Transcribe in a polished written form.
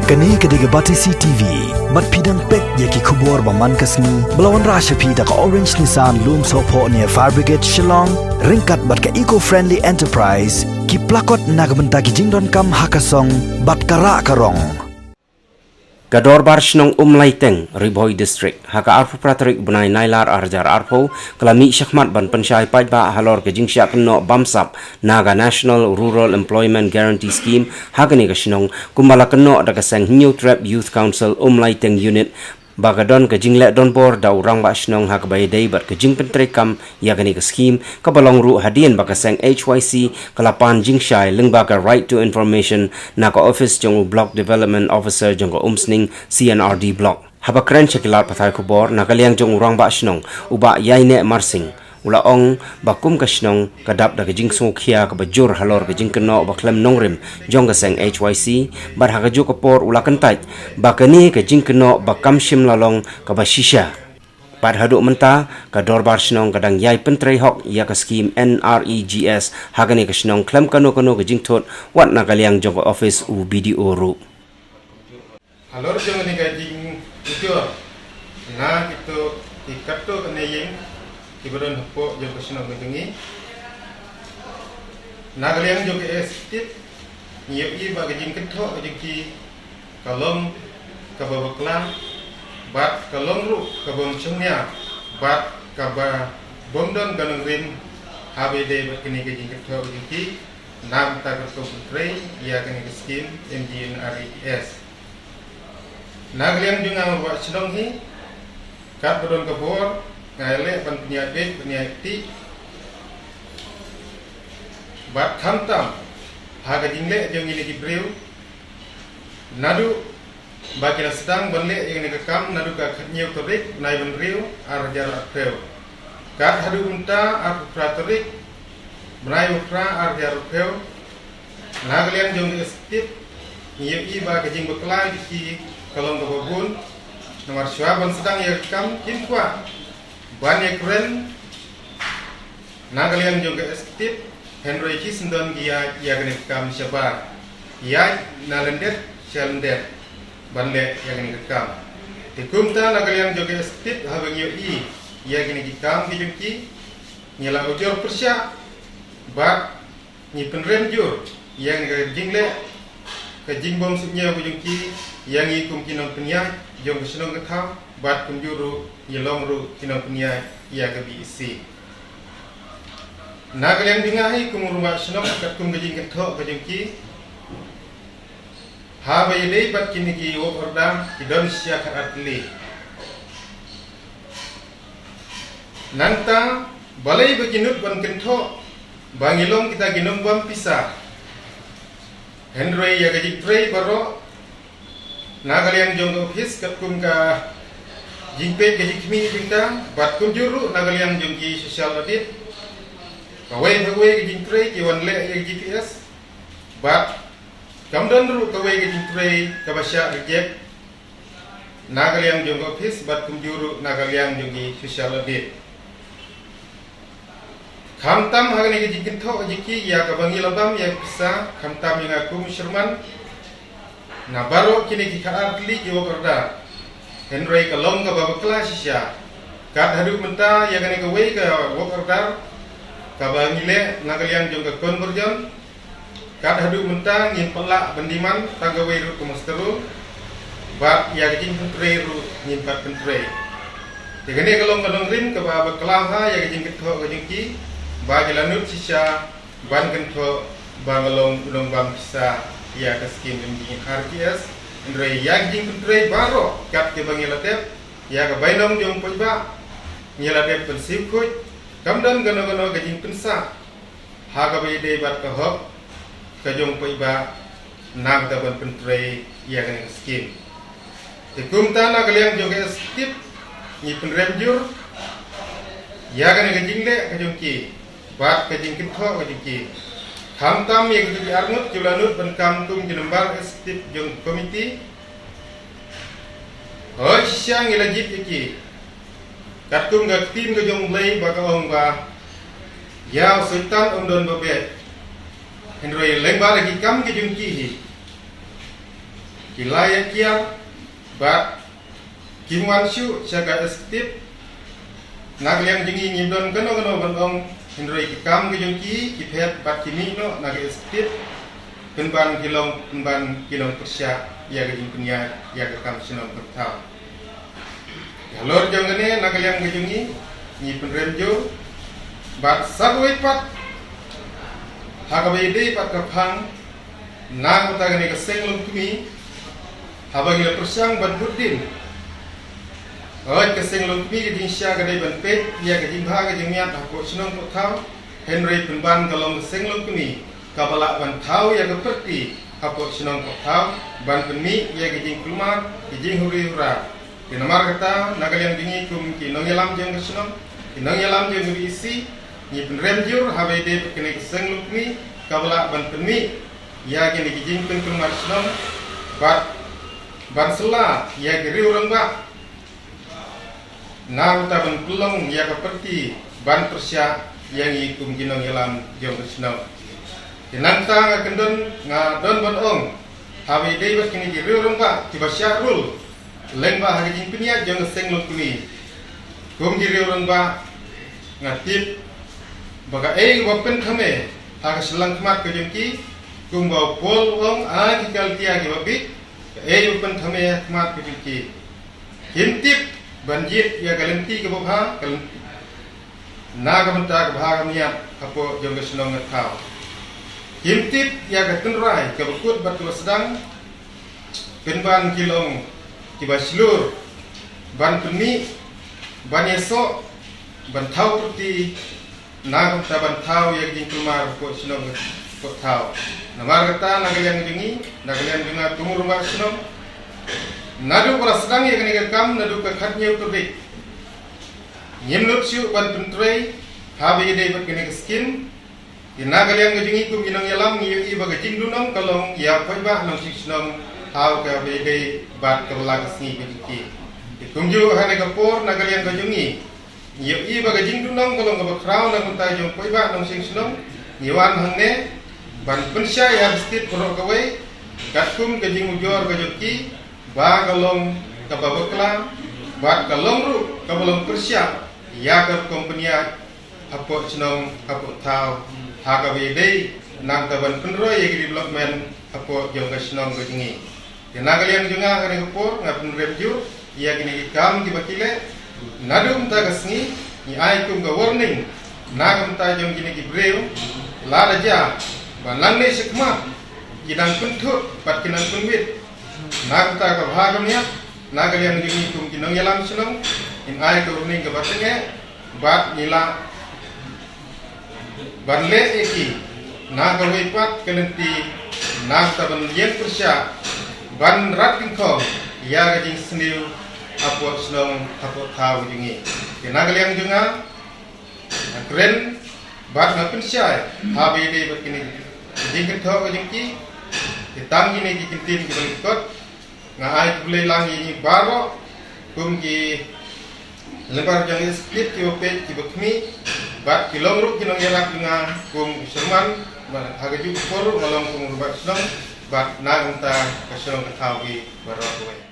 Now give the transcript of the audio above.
Kani kediga Batisi TV, mat pidang pek yaki kubur baman kasni, belawan rasha pida ka Orange Nissan Loom Sopo near Fire Brigade Shillong, ringkat bat ka eco-friendly enterprise, ki plakot nagbenta ki jingdon kam hakasong, bat kara karong. Gador Barshnong Laiteng, Riboy District, Haka Arfu Pratrik Bunai Nailar Arjar Arpo, Kalami Shakmat Ban Panshai Paidba Halor Kajing Shakno Bamsap, Naga National Rural Employment Guarantee Scheme, Hagani Kashnong, Kumbalakano Dagasang New Trap Youth Council Laiteng Unit, Bagadon kajing le don bor da urang ba shnong hak bay day bat kajing pentre kam yagani ka scheme kabalong ru hadian bakaseng HYC kalapan jingshai lingbaga right to information na ka office jong block development officer jong ka umsning CNRD block habakren chekilar pathai ko bor nakaliang jong urang ba shnong uba yaine marsing ulaong bakum kashnong kadap da kajing sungkhia ka bajur halor kajing keno baklem nongrim jong kaseng HYC bar hagaju kapor ulakantai bakani kajing keno bakam shim lalong ka bashisha bar hadu menta ka dorbar shnong kadang yai pentrei hok ya ka scheme NREGS hagani kashnong klem kano kajing thot wat nakaliang jong office u BDO ru halor jong ni kajing itu na gitu ikato kanayeng Ibadan hapok jauh kesenang ketengi, nagaliang jauh ke estit, nyiap bagi jing ketok jadi kalong kababaklan, bat kalong ru kabang cengnya, bat kaba bomdon ganung rim, HBD bat kini jing ketok jadi nam tak terkontrai, ia kini skim MGNRES. Nagaliang juga buat senang ni, kat badon kabor. Ngaile ban penyakit bat khantam haga jingle jong ini gibreu nadu bagi sedang banle yang nekam nadu ka khnyeu torik nai ban riu ar jar atreu kat hadu unta ar pratorik brai ukra ar jar atreu naglian jong estit nyiep ba ka jing bekla di kalong babun nomor syaban sedang ya kam kinkwa banyak keren, nagalian juga estit, Henry Kisendon dia kena kam syabar, ia nalendet, syalendet, banle yang kena kam. Dikumta nagalian juga estit, habang ia kena kam dijungki, nyala ujur persya, bat ni penrenjur, yang kena jingle, kejing bom subnya bujungki, yang ikum kinong penyak, jom kesenong ketam. Bat penjuru yelong ru kinong punya ia kebi isi. Nagalian bingahi kumuruma senong kat kum gajing ketok gajingki. Ha bayadei bat kini ki wok ordam kidon sia karatli. Nanta balai beginut ban ketok bangilong kita ginong bam pisah. Henry ya gajing trei baro nagalian jong office kat kum ka jingpe ke jikmi bintang bat kunjuru nagaliang jungki social audit kawai ke jingtre ki wanle ke GPS bat kamdan ru kawai ke jingtre kabasya reject nagaliang jung office bat kunjuru nagaliang jungki social audit khamtam hagani ke jingkin tho jiki ya kabangi labam ya bisa khamtam yang aku musyirman na baro kini ki khaar kli ki wakarda Henry kalong ka babakla siya kat hadu menta ya kani kawai ka wokardar ka bangile nagalian jong ka conversion kat hadu menta ngin pelak bendiman tagawai ru kemasteru bat ya kajing pentre ru ngin pat pentre ya kani kalong rim ka babakla ha ya kajing ketho kajing ki ba jalanut siya ban kentho bangalong unong bam bisa ya ka skim MGN RGS Andre yang jing pentre baro kat ke bangilatep ya ka bainong jong pojba ngilatep pensikuj kamdan gano-gano ka jing pensa ha ka bayde bat ka hok ka jong pojba nang ta ban pentre ya ka skim tikum ta na kaliang jong ka skip ni penremjur ya ka jing le ka jong ki bat ka jing kitho ka jing ki Hamtam yang kita diarnut julanut benkam tung jenembang estit jong komiti. Oh siang ilajib iki. Katung gak tim ke jong lay baka ongba. Ya sultan ondon babet. Henry lengba lagi kam ke jong ki. kilaya kiar bat kimwan syu syaga esktip nagliang jengi nyidon gano bandong hindroi kikam gejongki kipet bat kimi no nagi esktip penban kilong persya ya gejing punya ya gekam sinong bertau halor jongane nagliang gejungi ni penremjo bat sabwe pat hagabe pat kapang na utagane keseng lungkumi habagi persyang bat burdin keseng lungkumi gejing sya gade ban pet ya gejing bha gejing miat hako sinong bertau henry penban galong keseng lungkumi kabala ban tau ya keperti hako sinong bertau ban penmi ya gejing keluar gejing huri hura di nomor kata nagalian dingi kum ki nong yalam jeng kesenong ki nong yalam jeng isi ni penremjur habai de kene keseng lukmi kabla ban penmi ya kene kijing pen keluar senong ban sela ya geri urang ba na uta ban kulong ya keperti ban persya yang ikum ki nong yalam jeng kesenong kinanta ngakendon ngadon ban ong habai de kene geri urang ba tiba syarul lengba hari jing pinia jong seng lukumi kum giri orang ba ngatip baga wapen thame ha selang khmat ke jengki kum ba pol ong a kikal tia ki babik wapen thame khmat ke jengki hintip banjit ya galenti ke bobha kalenti na gamta ke bha gamia apo jong senong ngatau hintip ya gatunrai ke bekut batu sedang penban kilong kiba silur ban penmi ban esok ban tau putih na ta ban tau yang jing kumar ko sinong ko tau namar kata nagalian jengi nagalian jenga tumur rumah sinong nadu para sedang yang ni kam nadu ka khatnya utudik nyemlut syu ban pentrei habe ide bat kene skin nagalian jengi kum inang yalam ni i baga jing dunong kalong ya paiba nang sinong how ka bede bat kerla kesni beki kumju hane kapor nagalian gajungi yep i baga jing dunong kolong ka kraw na kunta jong koi ba nong sing sunong niwan hangne ban pensya ya stit pro kawai katkum gajing ujor gajoki ba galong ka babakla bat kalong ru ka balong persya ya ka kompania apo sunong apo tau ha ka bede nang ta ban penro ya development apo jong ka sunong gajungi nagalian juga kene kupor ngapun review ia kini kam di bakile nadum ta gasni ni ai kum ga warning nagam ta jom kini gibreu la raja banang ne sikma idang kuntut pat kinan kunwit nagam ta ga bhagamnya nagalian jini kum kinong yalam sunong in ai ga warning ga batenge bat nila banle eki nagawe pat kenenti nag ta ban yen persya ban rating ko ya gajing sendiu apo senong apo tau jingi kenagaliang junga keren bat ngapin syai habe de bakini jing tho gajing ki ditang ini ki kintin ki bangkot ngai boleh lang ini baro kum ki lebar jang split ki ope ki bakmi bat kilong ru kinong yarak junga kum serman hagaju por ngolong kum rubat senong bat na unta kasong ketawi barat